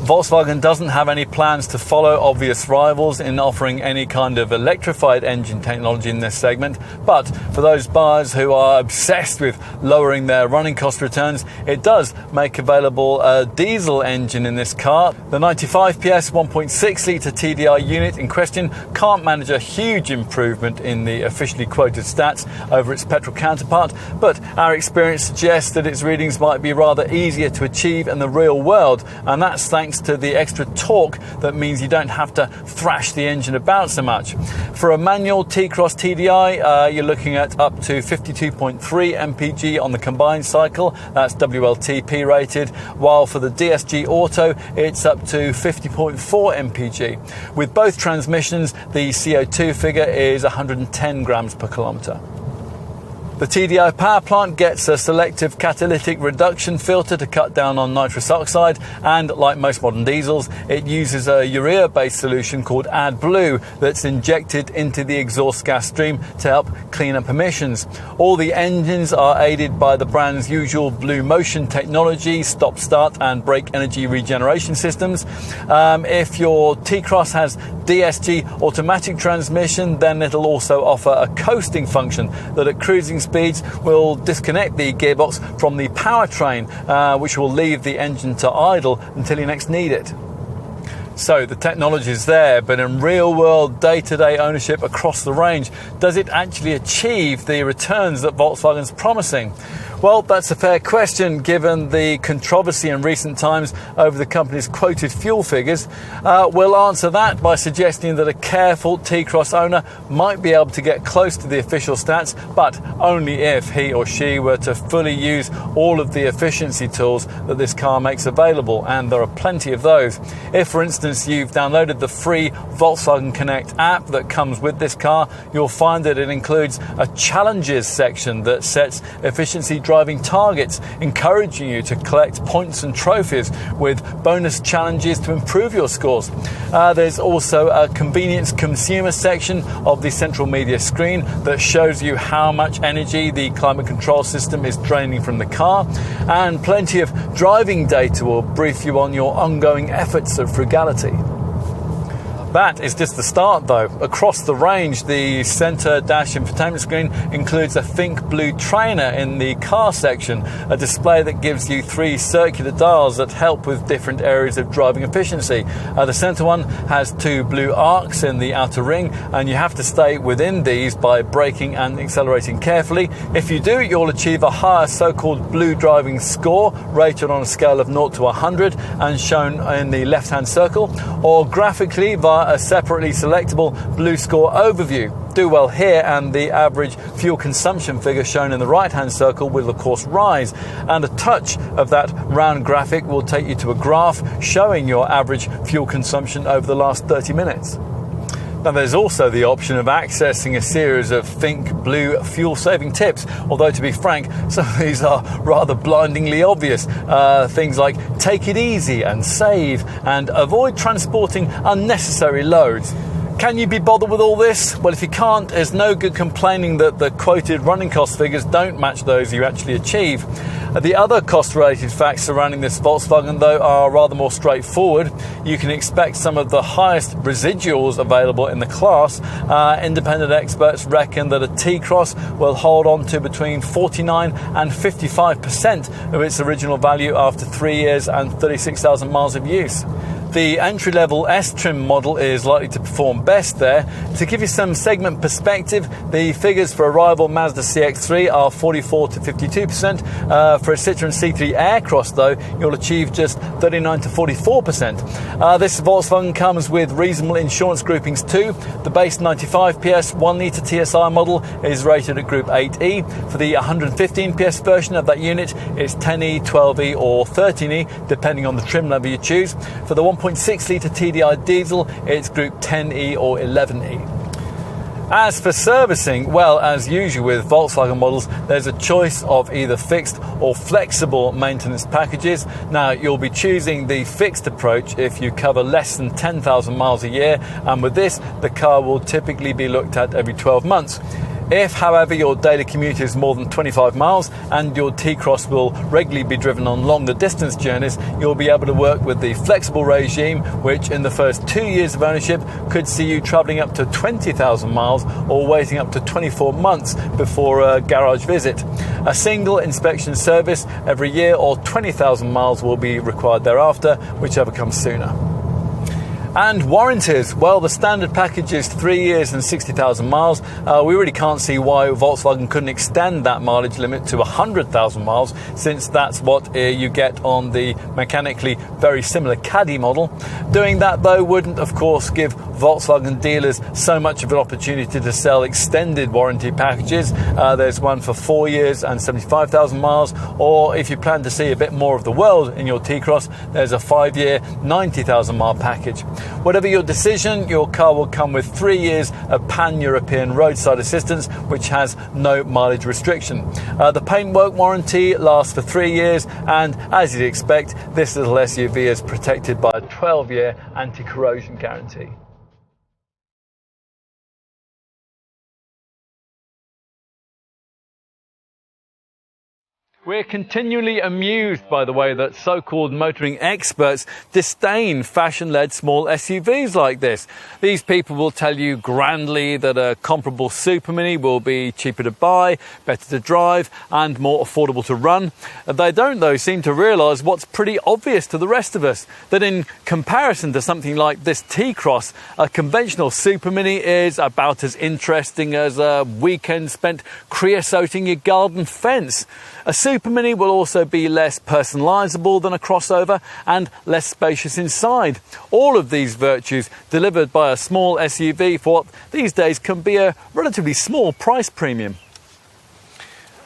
Volkswagen doesn't have any plans to follow obvious rivals in offering any kind of electrified engine technology in this segment, but for those buyers who are obsessed with lowering their running cost returns, it does make available a diesel engine in this car. The 95 PS 1.6 litre TDI unit in question can't manage a huge improvement in the officially quoted stats over its petrol counterpart, but our experience suggests that its readings might be rather easier to achieve in the real world, and that's thanks to the extra torque that means you don't have to thrash the engine about so much. For a manual T-Cross TDI, you're looking at up to 52.3 mpg on the combined cycle, that's WLTP rated, while for the DSG Auto it's up to 50.4 mpg. With both transmissions, the CO2 figure is 110 grams per kilometre. The TDI power plant gets a selective catalytic reduction filter to cut down on nitrous oxide, and like most modern diesels, it uses a urea-based solution called AdBlue that's injected into the exhaust gas stream to help clean up emissions. All the engines are aided by the brand's usual Blue Motion technology, stop-start and brake energy regeneration systems. If your T-Cross has DSG automatic transmission, then it'll also offer a coasting function that at cruising speeds will disconnect the gearbox from the powertrain, which will leave the engine to idle until you next need it. So the technology is there, but in real-world, day-to-day ownership across the range, does it actually achieve the returns that Volkswagen's promising? Well, that's a fair question given the controversy in recent times over the company's quoted fuel figures. We'll answer that by suggesting that a careful T-Cross owner might be able to get close to the official stats, but only if he or she were to fully use all of the efficiency tools that this car makes available, and there are plenty of those. If, for instance, you've downloaded the free Volkswagen Connect app that comes with this car, you'll find that it includes a challenges section that sets efficiency driving targets, encouraging you to collect points and trophies with bonus challenges to improve your scores. There's also a convenience consumer section of the central media screen that shows you how much energy the climate control system is draining from the car, and plenty of driving data will brief you on your ongoing efforts of frugality. That is just the start though. Across the range, the centre dash infotainment screen includes a Think Blue trainer in the car section, a display that gives you 3 circular dials that help with different areas of driving efficiency. The centre one has 2 blue arcs in the outer ring, and you have to stay within these by braking and accelerating carefully. If you do, you'll achieve a higher so-called blue driving score, rated on a scale of 0 to 100 and shown in the left-hand circle, or graphically via a separately selectable blue score overview. Do well here, and the average fuel consumption figure shown in the right-hand circle will of course rise, and a touch of that round graphic will take you to a graph showing your average fuel consumption over the last 30 minutes. Now, there's also the option of accessing a series of Think Blue fuel-saving tips, although to be frank, some of these are rather blindingly obvious. Things like take it easy and save, and avoid transporting unnecessary loads. Can you be bothered with all this? Well, if you can't, there's no good complaining that the quoted running cost figures don't match those you actually achieve. The other cost-related facts surrounding this Volkswagen, though, are rather more straightforward. You can expect some of the highest residuals available in the class. Independent experts reckon that a T-Cross will hold on to between 49 and 55% of its original value after 3 years and 36,000 miles of use. The entry-level S-trim model is likely to perform best there. To give you some segment perspective, the figures for a rival Mazda CX-3 are 44 to 52%. For a Citroën C3 Aircross, though, you'll achieve just 39 to 44%. This Volkswagen comes with reasonable insurance groupings too. The base 95 PS 1-litre TSI model is rated at Group 8E. For the 115 PS version of that unit, it's 10E, 12E or 13E, depending on the trim level you choose. For the 1.6-litre TDI diesel, it's Group 10E or 11E. As for servicing, well, as usual with Volkswagen models, there's a choice of either fixed or flexible maintenance packages. Now, you'll be choosing the fixed approach if you cover less than 10,000 miles a year, and with this, the car will typically be looked at every 12 months. If, however, your daily commute is more than 25 miles and your T-Cross will regularly be driven on longer distance journeys, you'll be able to work with the flexible regime, which in the first 2 years of ownership could see you travelling up to 20,000 miles or waiting up to 24 months before a garage visit. A single inspection service every year or 20,000 miles will be required thereafter, whichever comes sooner. And warranties, well, the standard package is 3 years and 60,000 miles. We really can't see why Volkswagen couldn't extend that mileage limit to 100,000 miles, since that's what you get on the mechanically very similar Caddy model. Doing that, though, wouldn't, of course, give Volkswagen dealers so much of an opportunity to sell extended warranty packages. There's one for 4 years and 75,000 miles, or if you plan to see a bit more of the world in your T-Cross, there's a 5-year, 90,000 mile package. Whatever your decision, your car will come with 3 years of pan-European roadside assistance, which has no mileage restriction. The paintwork warranty lasts for 3 years, and as you'd expect, this little SUV is protected by a 12-year anti-corrosion guarantee. We're continually amused by the way that so-called motoring experts disdain fashion-led small SUVs like this. These people will tell you grandly that a comparable Super Mini will be cheaper to buy, better to drive and more affordable to run. They don't, though, seem to realise what's pretty obvious to the rest of us, that in comparison to something like this T-Cross, a conventional Super Mini is about as interesting as a weekend spent creosoting your garden fence. A Super Mini will also be less personalisable than a crossover and less spacious inside. All of these virtues delivered by a small SUV for what these days can be a relatively small price premium.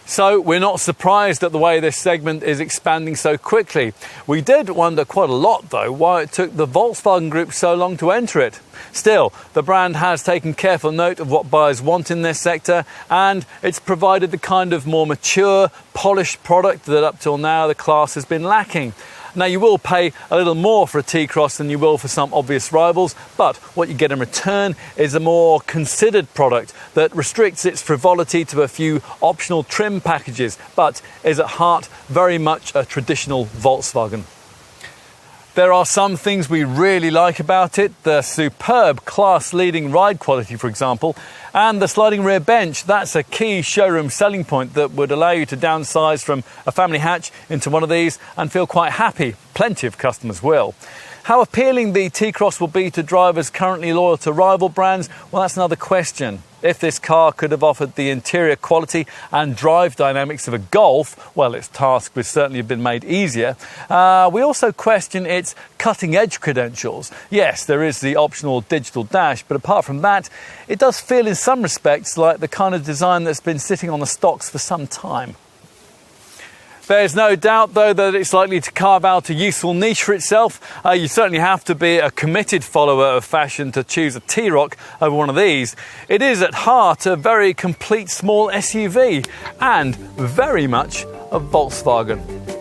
So we're not surprised at the way this segment is expanding so quickly. We did wonder quite a lot, though, why it took the Volkswagen Group so long to enter it. Still, the brand has taken careful note of what buyers want in this sector, and it's provided the kind of more mature, polished product that up till now the class has been lacking. Now, you will pay a little more for a T-Cross than you will for some obvious rivals, but what you get in return is a more considered product that restricts its frivolity to a few optional trim packages, but is at heart very much a traditional Volkswagen. There are some things we really like about it, the superb class-leading ride quality, for example, and the sliding rear bench. That's a key showroom selling point that would allow you to downsize from a family hatch into one of these and feel quite happy. Plenty of customers will. How appealing the T-Cross will be to drivers currently loyal to rival brands, well, that's another question. If this car could have offered the interior quality and drive dynamics of a Golf, well, its task would certainly have been made easier. We also question its cutting-edge credentials. Yes, there is the optional digital dash, but apart from that, it does feel in some respects like the kind of design that's been sitting on the stocks for some time. There's no doubt, though, that it's likely to carve out a useful niche for itself. You certainly have to be a committed follower of fashion to choose a T-Roc over one of these. It is at heart a very complete small SUV and very much a Volkswagen.